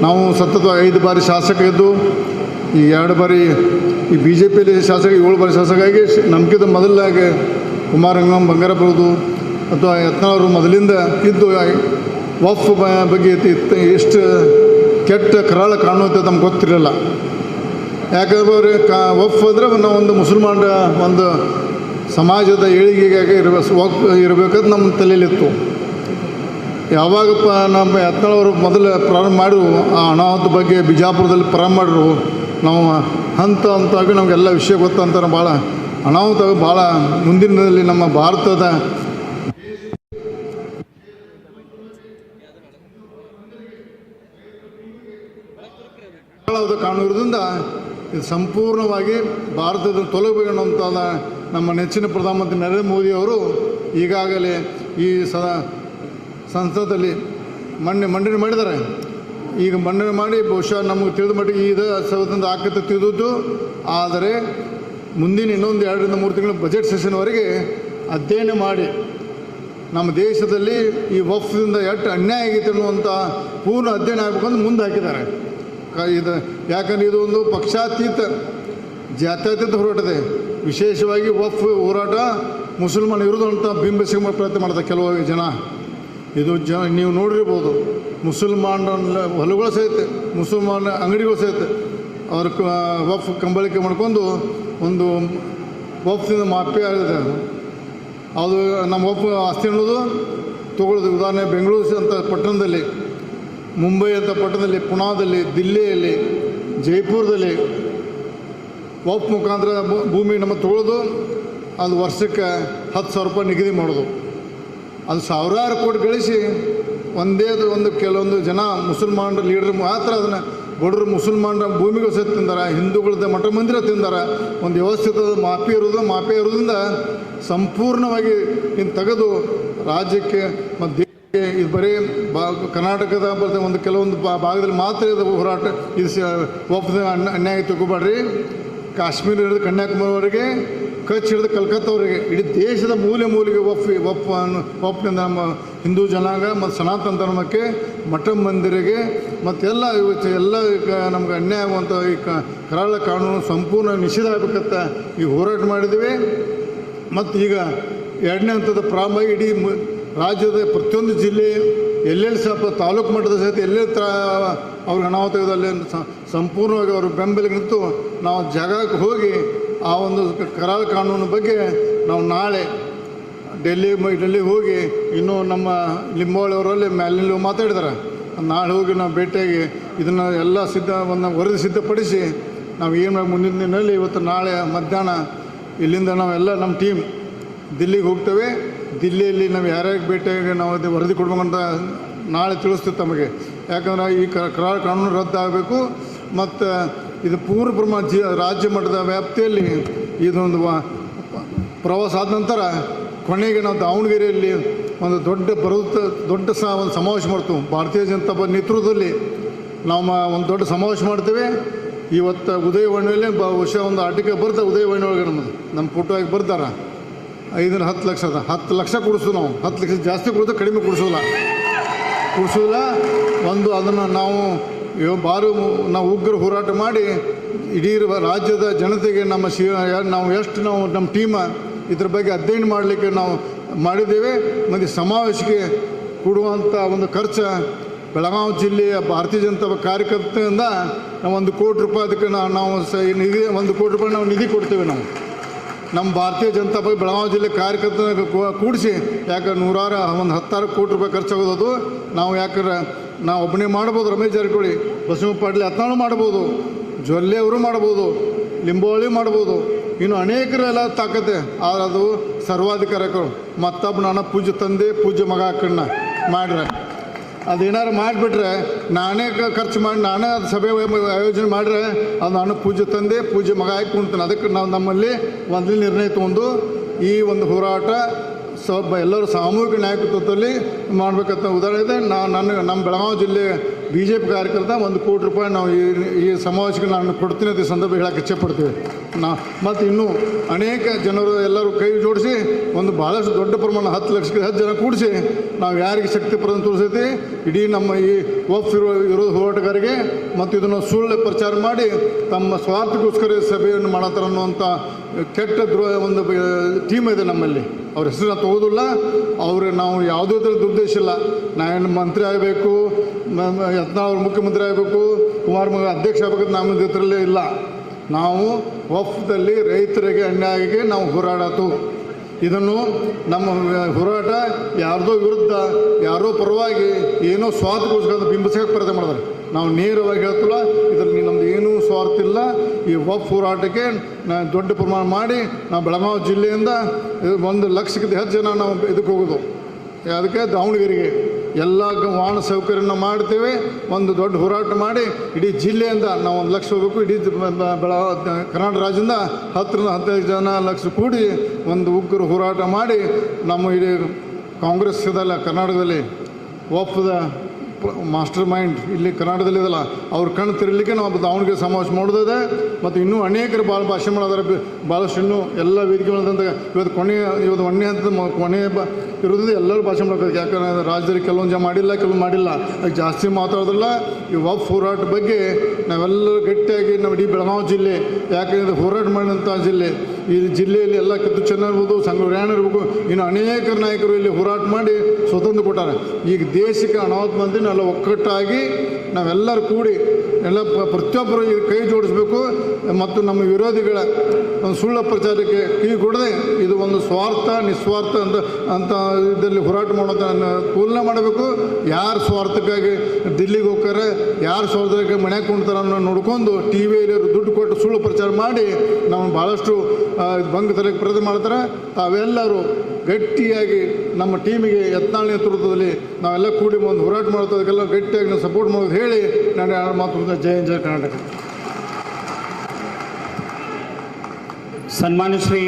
ನಾವು ಸತತವಾಗಿ 5 ಬಾರಿ ಶಾಸಕ ಇದ್ದು ಈ 2 ಬಾರಿ ಈ ಬಿ ಜೆ ಪಿಯಲ್ಲಿ ಶಾಸಕ 7 ಬಾರಿ ಶಾಸಕ ಆಗಿ ನಮ್ಗಿಂತ ಮೊದಲಾಗಿ ಕುಮಾರಂಗಂ ಬಂಗಾರಪ್ಪರದು ಅಥವಾ ಯತ್ನಾಳವರು ಮೊದಲಿಂದ ಇದ್ದು ವಫ್ ಬಗ್ಗೆ ಎಷ್ಟು ಕೆಟ್ಟ ಕರಾಳ ಕಾಣುತ್ತೆ ನಮ್ಗೆ ಗೊತ್ತಿರಲಿಲ್ಲ. ಯಾಕಂದ್ರೆ ವಫ್ ಅಂದರೆ ನಾವು ಒಂದು ಮುಸಲ್ಮಾನರ ಒಂದು ಸಮಾಜದ ಏಳಿಗೆಗಾಗಿ ಇರಬೇಕಂತ ನಮ್ಮ ತಲೆಯಲ್ಲಿತ್ತು. ಯಾವಾಗಪ್ಪ ನಮ್ಮ ಯತ್ನಾಳವರು ಮೊದಲು ಪ್ರಾರಂಭ ಮಾಡಿ ಆ ಅನಾಹುತ ಬಗ್ಗೆ ಬಿಜಾಪುರದಲ್ಲಿ ಪ್ರಾರಂಭ ಮಾಡಿದ್ರು, ನಾವು ಹಂತವಾಗಿ ನಮಗೆಲ್ಲ ವಿಷಯ ಗೊತ್ತಂತಾರೆ. ಭಾಳ ಅನಾಹುತ ಭಾಳ ಮುಂದಿನದಲ್ಲಿ ನಮ್ಮ ಭಾರತದ ಕಾಣುವುದರಿಂದ ಇದು ಸಂಪೂರ್ಣವಾಗಿ ಭಾರತದ ತೊಲಗಬೇಕನ್ನುವಂಥದ್ದು ನಮ್ಮ ನೆಚ್ಚಿನ ಪ್ರಧಾನಮಂತ್ರಿ ನರೇಂದ್ರ ಮೋದಿಯವರು ಈಗಾಗಲೇ ಈ ಸಂಸದಲ್ಲಿ ಮಂಡನೆ ಮಾಡಿದ್ದಾರೆ. ಈಗ ಮಂಡನೆ ಮಾಡಿ ಬಹುಶಃ ನಮಗೆ ತಿಳಿದ ಮಟ್ಟಿಗೆ ಇದು ಸವದಿಂದ ಆಕತೆ ತಿಳಿದದ್ದು. ಆದರೆ ಮುಂದಿನ ಇನ್ನೊಂದು 2 ರಿಂದ 3 ತಿಂಗಳ ಬಜೆಟ್ ಸೆಷನ್ವರೆಗೆ ಅಧ್ಯಯನ ಮಾಡಿ ನಮ್ಮ ದೇಶದಲ್ಲಿ ಈ ವಫ್ದಿಂದ ಎಷ್ಟು ಅನ್ಯಾಯ ಆಗೈತೆ ಅನ್ನುವಂಥ ಪೂರ್ಣ ಅಧ್ಯಯನ ಆಗಬೇಕಂತ ಮುಂದೆ ಹಾಕಿದ್ದಾರೆ. ಇದು ಯಾಕಂದರೆ ಇದು ಒಂದು ಪಕ್ಷಾತೀತ ಜಾತ್ಯತೀತ ಹೋರಾಟದೆ. ವಿಶೇಷವಾಗಿ ವಫ್ ಹೋರಾಟ ಮುಸಲ್ಮಾನ ವಿರುದ್ಧ ಅಂತ ಬಿಂಬಿಸಿಕೊಳ್ಳೋ ಪ್ರಯತ್ನ ಮಾಡ್ತಾರೆ ಕೆಲವು ಜನ. ಇದು ನೀವು ನೋಡಿರ್ಬೋದು, ಮುಸಲ್ಮಾನರ ಹೊಲಗಳು ಸಹಿತ, ಮುಸಲ್ಮಾನ ಅಂಗಡಿಗಳು ಸಹಿತ ಅವ್ರ ವಫ್ ಕಂಬಳಿಕೆ ಮಾಡ್ಕೊಂಡು ಒಂದು ವಫ್ದಿಂದ ಮಾಫಿ ಆಗಿದೆ. ಅದು ನಮ್ಮ ವಫ್ ಆಸ್ತಿ ಅನ್ನೋದು ತೊಗೊಳ್ಳೋದು. ಉದಾಹರಣೆ ಬೆಂಗಳೂರು ಅಂತ ಪಟ್ಟಣದಲ್ಲಿ, ಮುಂಬೈ ಅಂತ ಪಟ್ಟಣದಲ್ಲಿ, ಪುಣಾದಲ್ಲಿ, ದಿಲ್ಲಿಯಲ್ಲಿ, ಜೈಪುರದಲ್ಲಿ ವಫ್ ಮುಖಾಂತರ ಭೂಮಿ ನಮ್ಮ ತೊಗೊಳ್ಳೋದು. ಅದು ವರ್ಷಕ್ಕೆ 10,000 ರೂಪಾಯಿ ನಿಗದಿ ಮಾಡೋದು. ಅದು ಸಾವಿರಾರು ಕೋಟಿ ಗಳಿಸಿ ಒಂದು ಕೆಲವೊಂದು ಜನ ಮುಸಲ್ಮಾನರ ಲೀಡರ್ ಮಾತ್ರ ಅದನ್ನು ಬಡವರು ಮುಸಲ್ಮಾನರ ಭೂಮಿಗಳು ಸಹಿತ ತಿಂದಾರ, ಹಿಂದೂಗಳದ್ದು ಮಠ ಮಂದಿರ ತಿಂದಾರ. ಒಂದು ವ್ಯವಸ್ಥಿತ ಮಾಫಿ ಇರೋದ್ರಿಂದ ಸಂಪೂರ್ಣವಾಗಿ ಇನ್ನು ತೆಗೆದು ರಾಜ್ಯಕ್ಕೆ ಮತ್ತು ಇದು ಬರೀ ಕರ್ನಾಟಕದ ಒಂದು ಕೆಲವೊಂದು ಭಾಗದಲ್ಲಿ ಮಾತ್ರ ಇದು ಹೋರಾಟ. ಇದು ವಫ್ದ ಅನ್ಯಾಯ ತಗೋಬೇಡ್ರಿ. ಕಾಶ್ಮೀರ ಹಿಡಿದು ಕನ್ಯಾಕುಮಾರಿವರೆಗೆ, ಕಚ್ ಹಿಡಿದು ಕಲ್ಕತ್ತಾವರೆಗೆ ಇಡೀ ದೇಶದ ಮೂಲೆಗೆ ವಫ್ನಿಂದ ನಮ್ಮ ಹಿಂದೂ ಜನಾಂಗ ಮತ್ತು ಸನಾತನ ಧರ್ಮಕ್ಕೆ, ಮಠ ಮಂದಿರಿಗೆ ಮತ್ತೆಲ್ಲ ನಮ್ಗೆ ಅನ್ಯಾಯ ಆಗುವಂಥ ಈ ಕರಾಳ ಕಾನೂನು ಸಂಪೂರ್ಣ ನಿಷೇಧ ಆಗಬೇಕಂತ ಈಗ ಹೋರಾಟ ಮಾಡಿದ್ದೀವಿ. ಮತ್ತು ಈಗ 2ನೇ ಹಂತದ ಪ್ರಾರಂಭವಾಗಿ ಇಡೀ ರಾಜ್ಯದ ಪ್ರತಿಯೊಂದು ಜಿಲ್ಲೆ ಎಲ್ಲೆಲ್ಲಿ ಸ್ವಲ್ಪ ತಾಲೂಕು ಮಟ್ಟದ ಸಹಿತ ಎಲ್ಲೆಲ್ಲಿ ಅವ್ರಿಗೆ ಅನಾಹುತದಲ್ಲಿ ಸಂಪೂರ್ಣವಾಗಿ ಅವ್ರ ಬೆಂಬಲಿಗೆ ನಿಂತು ನಾವು ಜಾಗಕ್ಕೆ ಹೋಗಿ ಆ ಒಂದು ಕರಾಳ ಕಾನೂನು ಬಗ್ಗೆ ನಾವು ನಾಳೆ ಡೆಲ್ಲಿ ಹೋಗಿ ಇನ್ನೂ ನಮ್ಮ ಲಿಂಬಾವಳಿಯವರಲ್ಲಿ ಮೇಲಿನ ಮಾತಾಡಿದ್ದಾರೆ. ನಾಳೆ ಹೋಗಿ ನಾವು ಭೇಟಿಯಾಗಿ ಇದನ್ನು ಎಲ್ಲ ವರದಿ ಸಿದ್ಧಪಡಿಸಿ ನಾವು ಏನು ಮುಂದಿನ ದಿನದಲ್ಲಿ ಇವತ್ತು ನಾಳೆ ಮಧ್ಯಾಹ್ನ ಇಲ್ಲಿಂದ ನಾವೆಲ್ಲ ನಮ್ಮ ಟೀಮ್ ದಿಲ್ಲಿಗೆ ಹೋಗ್ತೇವೆ. ದಿಲ್ಲಿಯಲ್ಲಿ ನಾವು ಯಾರ್ಯಾರಿಗೆ ಭೇಟಿಯಾಗಿ ನಾವು ಅದು ವರದಿ ಕೊಡ್ಬೇಕಂತ ನಾಳೆ ತಿಳಿಸ್ತೀವಿ ತಮಗೆ. ಯಾಕಂದ್ರೆ ಈ ಕರಾಳ ಕಾನೂನು ರದ್ದಾಗಬೇಕು ಮತ್ತು ಇದು ಪೂರ್ಣ ಪ್ರಮಾಣ ರಾಜ್ಯ ಮಟ್ಟದ ವ್ಯಾಪ್ತಿಯಲ್ಲಿ ಇದೊಂದು ಪ್ರವಾಸ ಆದ ನಂತರ ಕೊನೆಗೆ ನಾವು ದಾವಣಗೆರೆಯಲ್ಲಿ ಒಂದು ದೊಡ್ಡ ಒಂದು ಸಮಾವೇಶ ಮಾಡ್ತೀವಿ. ಭಾರತೀಯ ಜನತಾ ಪಾರ್ಟಿ ನೇತೃತ್ವದಲ್ಲಿ ನಾವು ಒಂದು ದೊಡ್ಡ ಸಮಾವೇಶ ಮಾಡ್ತೇವೆ. ಇವತ್ತು ಉದಯವಾಣಿಯಲ್ಲಿ ಬಹುಶಃ ಒಂದು ಆರ್ಟಿಕಲ್ ಬರ್ತದೆ ಉದಯವಾಣಿ ಒಳಗೆ ನಮ್ಮ ಫೋಟೋಗೆ ಬರ್ತಾರೆ. 5-10 ಲಕ್ಷ 10 ಲಕ್ಷ ಕೊಡಿಸೋದು ನಾವು. 10 ಲಕ್ಷ ಜಾಸ್ತಿ ಕೊಡೋದು, ಕಡಿಮೆ ಕೊಡಿಸೋಲ್ಲ. ಒಂದು ಅದನ್ನು ನಾವು ನಾವು ಉಗ್ರ ಹೋರಾಟ ಮಾಡಿ ಇಡೀ ರಾಜ್ಯದ ಜನತೆಗೆ ನಮ್ಮ ಟೀಮ ಇದ್ರ ಬಗ್ಗೆ ಅಧ್ಯಯನ ಮಾಡಲಿಕ್ಕೆ ನಾವು ಮಾಡಿದ್ದೇವೆ. ಮತ್ತು ಸಮಾವೇಶಕ್ಕೆ ಕೊಡುವಂಥ ಒಂದು ಖರ್ಚು ಬೆಳಗಾವಿ ಜಿಲ್ಲೆಯ ಭಾರತೀಯ ಜನತಾ ಕಾರ್ಯಕರ್ತರಿಂದ ನಾವು 1 ಕೋಟಿ ರೂಪಾಯಿ ಅದಕ್ಕೆ ನಾವು ನಿಧಿ 1 ಕೋಟಿ ರೂಪಾಯಿ ನಾವು ನಿಧಿ ಕೊಡ್ತೇವೆ. ನಾವು ನಮ್ಮ ಭಾರತೀಯ ಜನತಾ ಪಾರ್ಟಿ ಬೆಳಗಾವಿ ಜಿಲ್ಲೆ ಕಾರ್ಯಕರ್ತನ ಕೂಡಿಸಿ, ಯಾಕಂದ್ರೆ 10 ಕೋಟಿ ರೂಪಾಯಿ ಖರ್ಚಾಗೋದು. ನಾವು ಯಾಕಂದ್ರೆ ನಾವು ಒಬ್ಬನೇ ಮಾಡ್ಬೋದು, ರಮೇಶ್ ಜಾರಕಿಹೊಳಿ, ಬಸವರಾಜ ಪಾಟೀಲ್ ಯತ್ನಾಳ್ ಮಾಡ್ಬೋದು, ಜೊಲ್ಲೆ ಅವರು ಮಾಡ್ಬೋದು, ಲಿಂಬಾವಳಿ ಮಾಡ್ಬೋದು, ಇನ್ನು ಅನೇಕರೆಲ್ಲ ತಾಕತ್ತೆ. ಆದರೆ ಅದು ಸರ್ವಾಧಿಕಾರಕರು ಮತ್ತೊಬ್ಬ ನಾನು ಪೂಜ್ಯ ತಂದೆ ಪೂಜ್ಯ ಮಗ ಹಾಕಣ್ಣ ಮಾಡ್ರೆ ಅದೇನಾರು ಮಾಡಿಬಿಟ್ರೆ ನಾನೇ ಖರ್ಚು ಮಾಡಿ ನಾನೇ ಅದು ಸಭೆ ಆಯೋಜನೆ ಮಾಡಿದ್ರೆ ಅದು ನಾನು ಪೂಜ್ಯ ತಂದೆ ಪೂಜ್ಯ ಮಗ ಹಾಕಿ ಕುಣ್ತೇನೆ. ಅದಕ್ಕೆ ನಾವು ನಮ್ಮಲ್ಲಿ ಒಂದು ನಿರ್ಣಯ ತೊಗೊಂಡು ಈ ಒಂದು ಹೋರಾಟ ಎಲ್ಲರೂ ಸಾಮೂಹಿಕ ನಾಯಕತ್ವದಲ್ಲಿ ಮಾಡಬೇಕಂತ ಉದಾಹರಣೆ ಇದೆ. ನಮ್ಮ ಬೆಳಗಾವಿ ಜಿಲ್ಲೆ BJP ಕಾರ್ಯಕರ್ತ ₹1 ಕೋಟಿ ನಾವು ಈ ಸಮಾವೇಶಕ್ಕೆ ನಾನು ಕೊಡ್ತೀನಿ ಅಂತ ಸಂದರ್ಭ ಹೇಳಕ್ಕೆ ಇಚ್ಛೆಪಡ್ತೀವಿ. ಮತ್ತು ಇನ್ನೂ ಅನೇಕ ಜನರು ಎಲ್ಲರೂ ಕೈ ಜೋಡಿಸಿ ಒಂದು ಭಾಳಷ್ಟು ದೊಡ್ಡ ಪ್ರಮಾಣ 10 ಲಕ್ಷಕ್ಕೆ ಹೆಚ್ಚು ಜನ ಕೂಡಿಸಿ ನಾವು ಯಾರಿಗೆ ಶಕ್ತಿ ಪ್ರದಾನ ತೋರಿಸೈತಿ ಇಡೀ ನಮ್ಮ ಈ ವಕ್ಫ್ ವಿರೋಧ ಹೋರಾಟಗಾರರಿಗೆ ಮತ್ತು ಇದನ್ನು ಸುಳ್ಳು ಪ್ರಚಾರ ಮಾಡಿ ತಮ್ಮ ಸ್ವಾರ್ಥಕ್ಕೋಸ್ಕರ ಸಭೆಯನ್ನು ಮಾಡತ್ತಾರ ಅನ್ನುವಂಥ ಕೆಟ್ಟ ಒಂದು ಟೀಮ್ ಇದೆ ನಮ್ಮಲ್ಲಿ. ಅವ್ರ ಹೆಸರನ್ನ ತಗೋದಿಲ್ಲ. ನಾವು ಯಾವುದೇ ಥರದ ಉದ್ದೇಶ ಇಲ್ಲ. ನಾವೇನು ಮಂತ್ರಿ ಆಗಬೇಕು, ಯತ್ನಾಳ್ ಅವ್ರು ಮುಖ್ಯಮಂತ್ರಿ ಆಗಬೇಕು, ಕುಮಾರಸ್ವಾಮಿ ಅಧ್ಯಕ್ಷ ಆಗಬೇಕಂತ ನಮ್ಮ ಇದರಲ್ಲೇ ಇಲ್ಲ. ನಾವು ವಕ್ಫ್ದಲ್ಲಿ ರೈತರಿಗೆ ಅನ್ಯಾಯಕ್ಕೆ ನಾವು ಹೋರಾಡತ್ತು. ಇದನ್ನು ನಮ್ಮ ಹೋರಾಟ ಯಾರ್ದೋ ವಿರುದ್ಧ ಯಾರೋ ಪರವಾಗಿ ಏನೋ ಸ್ವಾರ್ಥಕ್ಕೋಸ್ಕರ ಬಿಂಬಿಸೋಕೆ ಪ್ರಯತ್ನ ಮಾಡಿದ್ರೆ ನಾವು ನೇರವಾಗಿ ಹೇಳ್ತಿಲ್ಲ. ಇದರಲ್ಲಿ ನಮ್ಮದು ಏನೂ ಸ್ವಾರ್ಥ ಇಲ್ಲ. ಈ ವಕ್ಫ್ ಹೋರಾಟಕ್ಕೆ ದೊಡ್ಡ ಪ್ರಮಾಣ ಮಾಡಿ ನಾವು ಬೆಳಗಾವಿ ಜಿಲ್ಲೆಯಿಂದ 1 ಲಕ್ಷಕ್ಕಿಂತ ಹೆಚ್ಚು ಜನ ನಾವು ಇದಕ್ಕೆ ಹೋಗೋದು. ಅದಕ್ಕೆ ದಾವಣಗೆರೆಗೆ ಎಲ್ಲ ವಾಹನ ಸೌಕರ್ಯನ ಮಾಡ್ತೇವೆ. ಒಂದು ದೊಡ್ಡ ಹೋರಾಟ ಮಾಡಿ ಇಡೀ ಜಿಲ್ಲೆಯಿಂದ ನಾವು 1 ಲಕ್ಷ ಹೋಗಬೇಕು. ಇಡೀ ಕರ್ನಾಟಕ ರಾಜ್ಯದಿಂದ 10-15 ಜನ ಲಕ್ಷ ಕೂಡಿ ಒಂದು ಉಗ್ರ ಹೋರಾಟ ಮಾಡಿ ನಮ್ಮ ಇಡೀ ಕಾಂಗ್ರೆಸ್ ಇದಲ್ಲ ಕರ್ನಾಟಕದಲ್ಲಿ ವಕ್ಫ್ದ ಮಾಸ್ಟರ್ ಮೈಂಡ್ ಇಲ್ಲಿ ಕರ್ನಾಟಕದಲ್ಲಿ ಇದಲ್ಲ ಅವ್ರ ಕಣ್ಣು ತಿರಲಿಕ್ಕೆ ನಾವು ದಾವಣಗೆರೆ ಸಮಾವೇಶ ಮಾಡೋದಿದೆ. ಮತ್ತು ಇನ್ನೂ ಅನೇಕರು ಭಾಷೆ ಮಾಡೋದಾರೆ. ಭಾಳಷ್ಟು ಇನ್ನೂ ಎಲ್ಲ ವೇದಿಕೆಗಳಂತ ಇವತ್ತು ಒಂದನೇ ಅಂತ ಕೊನೆಯ ಇರೋದ್ರಿಂದ ಎಲ್ಲರೂ ಭಾಷೆ ಮಾಡಬೇಕು. ಯಾಕಂದರೆ ರಾಜ್ಯದಲ್ಲಿ ಕೆಲವೊಂದು ಜನ ಮಾಡಿಲ್ಲ, ಕೆಲವೊಂದು ಮಾಡಿಲ್ಲ. ಅದಕ್ಕೆ ಜಾಸ್ತಿ ಮಾತಾಡೋದಿಲ್ಲ. ಈ ವಕ್ಫ್ ಹೋರಾಟ ಬಗ್ಗೆ ನಾವೆಲ್ಲರೂ ಗಟ್ಟಿಯಾಗಿ ನಾವು ಇಡೀ ಬೆಳಗಾವಿ ಜಿಲ್ಲೆ, ಯಾಕಂದರೆ ಹೋರಾಟ ಮಾಡಿದಂಥ ಜಿಲ್ಲೆ, ಈ ಜಿಲ್ಲೆಯಲ್ಲಿ ಎಲ್ಲ ಕಿತ್ತು ಚೆನ್ನ ಇರ್ಬೋದು, ಸಂಗೊಳ್ಳಿ ಇರ್ಬೇಕು, ಇನ್ನು ಅನೇಕ ನಾಯಕರು ಇಲ್ಲಿ ಹೋರಾಟ ಮಾಡಿ ಸ್ವತಂತ್ರ ಕೊಟ್ಟಾರೆ. ಈಗ ದೇಶಕ್ಕೆ 40 ಮಂದಿ ನಾವೆಲ್ಲ ಒಕ್ಕಟ್ಟಾಗಿ ನಾವೆಲ್ಲರೂ ಕೂಡಿ ಎಲ್ಲ ಪ್ರತಿಯೊಬ್ಬರು ಕೈ ಜೋಡಿಸ್ಬೇಕು. ಮತ್ತು ನಮ್ಮ ವಿರೋಧಿಗಳ ಒಂದು ಸುಳ್ಳು ಪ್ರಚಾರಕ್ಕೆ ಕೈ ಕೊಡದೆ ಇದು ಒಂದು ಸ್ವಾರ್ಥ ನಿಸ್ವಾರ್ಥ ಅಂತ ಇದರಲ್ಲಿ ಹೋರಾಟ ಮಾಡೋದನ್ನು ತುಲನೆ ಮಾಡಬೇಕು. ಯಾರು ಸ್ವಾರ್ಥಕ್ಕಾಗಿ ದಿಲ್ಲಿಗೆ ಹೋಗ್ತಾರೆ, ಯಾರು ಸ್ವಾರ್ಥಕ್ಕೆ ಮನೆ ಕುಣ್ತಾರೆ ಅನ್ನೋ ನೋಡ್ಕೊಂಡು TV ದುಡ್ಡು ಕೊಟ್ಟು ಸುಳ್ಳು ಪ್ರಚಾರ ಮಾಡಿ ನಾವು ಭಾಳಷ್ಟು ಭಂಗ ತರಕ್ಕೆ ಪ್ರಯತ್ನ ಮಾಡ್ತಾರೆ. ತಾವೆಲ್ಲರೂ ಗಟ್ಟಿಯಾಗಿ ನಮ್ಮ ಟೀಮಿಗೆ ಯತ್ನಾಳ್ ನೇತೃತ್ವದಲ್ಲಿ ನಾವೆಲ್ಲ ಕೂಡಿ ಒಂದು ಹೋರಾಟ ಮಾಡೋದಕ್ಕೆಲ್ಲ ಗಟ್ಟಿಯಾಗಿ ನಾವು ಸಪೋರ್ಟ್ ಮಾಡೋದು ಹೇಳಿ ನಾನು ಮಾತು ಜಯ ಕರ್ನಾಟಕ. ಸನ್ಮಾನ್ಯ ಶ್ರೀ